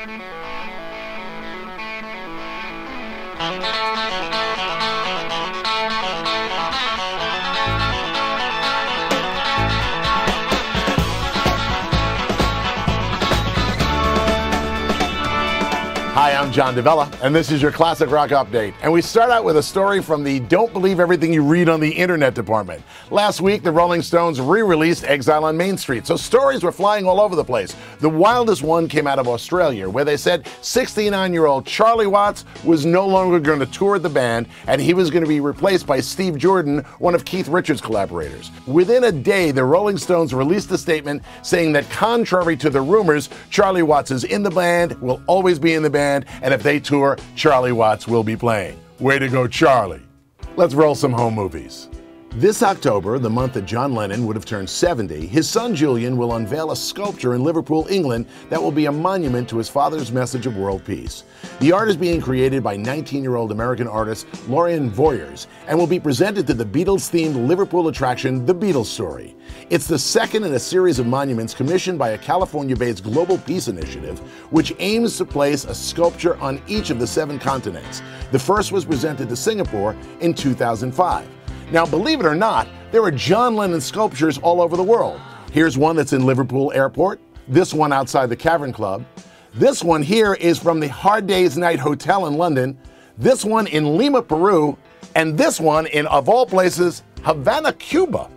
Hi, I'm John DeVella, and this is your Classic Rock Update. And we start out with a story from the Don't Believe Everything You Read on the Internet department. Last week, the Rolling Stones re-released Exile on Main Street, so stories were flying all over the place. The wildest one came out of Australia, where they said 69-year-old Charlie Watts was no longer going to tour the band, and he was going to be replaced by Steve Jordan, one of Keith Richards' collaborators. Within a day, the Rolling Stones released a statement saying that contrary to the rumors, Charlie Watts is in the band, will always be in the band, and if they tour, Charlie Watts will be playing. Way to go, Charlie. Let's roll some home movies. This October, the month that John Lennon would have turned 70, his son Julian will unveil a sculpture in Liverpool, England that will be a monument to his father's message of world peace. The art is being created by 19-year-old American artist Lorien Voyers and will be presented to the Beatles-themed Liverpool attraction, The Beatles Story. It's the second in a series of monuments commissioned by a California-based Global Peace Initiative, which aims to place a sculpture on each of the 7 continents. The first was presented to Singapore in 2005. Now, believe it or not, there are John Lennon sculptures all over the world. Here's one that's in Liverpool Airport, this one outside the Cavern Club, this one here is from the Hard Day's Night Hotel in London, this one in Lima, Peru, and this one in, of all places, Havana, Cuba.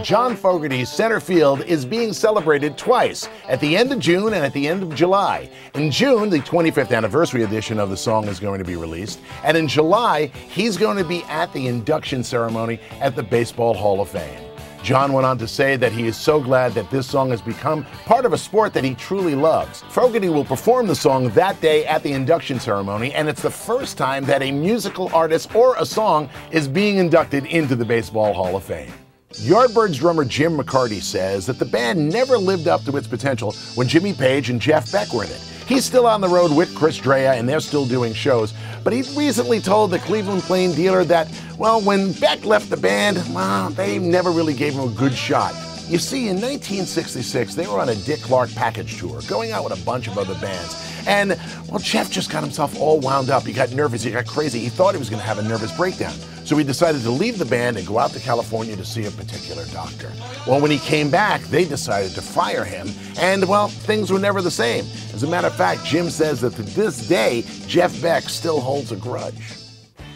John Fogerty's Center Field is being celebrated twice, at the end of June and at the end of July. In June, the 25th anniversary edition of the song is going to be released, and in July, he's going to be at the induction ceremony at the Baseball Hall of Fame. John went on to say that he is so glad that this song has become part of a sport that he truly loves. Fogerty will perform the song that day at the induction ceremony, and it's the first time that a musical artist or a song is being inducted into the Baseball Hall of Fame. Yardbirds drummer Jim McCarty says that the band never lived up to its potential when Jimmy Page and Jeff Beck were in it. He's still on the road with Chris Drea and they're still doing shows, but he recently told the Cleveland Plain Dealer that, well, when Beck left the band, well, they never really gave him a good shot. You see, in 1966, they were on a Dick Clark package tour, going out with a bunch of other bands. And, well, Jeff just got himself all wound up. He got nervous, he got crazy. He thought he was going to have a nervous breakdown. So he decided to leave the band and go out to California to see a particular doctor. Well, when he came back, they decided to fire him. And, well, things were never the same. As a matter of fact, Jim says that to this day, Jeff Beck still holds a grudge.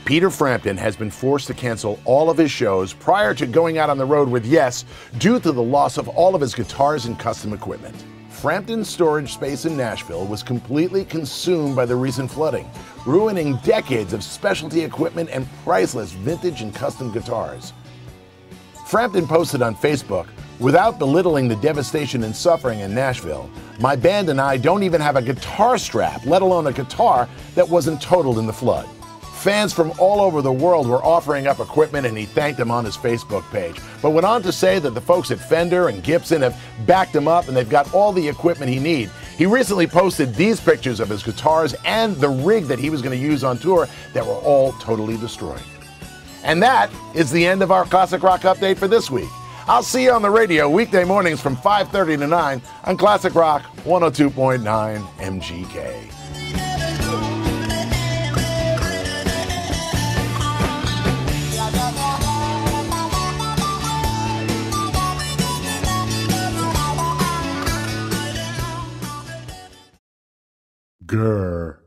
Peter Frampton has been forced to cancel all of his shows prior to going out on the road with Yes due to the loss of all of his guitars and custom equipment. Frampton's storage space in Nashville was completely consumed by the recent flooding, ruining decades of specialty equipment and priceless vintage and custom guitars. Frampton posted on Facebook, "Without belittling the devastation and suffering in Nashville, my band and I don't even have a guitar strap, let alone a guitar that wasn't totaled in the flood." Fans from all over the world were offering up equipment and he thanked them on his Facebook page, but went on to say that the folks at Fender and Gibson have backed him up and they've got all the equipment he needs. He recently posted these pictures of his guitars and the rig that he was going to use on tour that were all totally destroyed. And that is the end of our Classic Rock Update for this week. I'll see you on the radio weekday mornings from 5:30 to 9 on Classic Rock 102.9 MGK. Grr.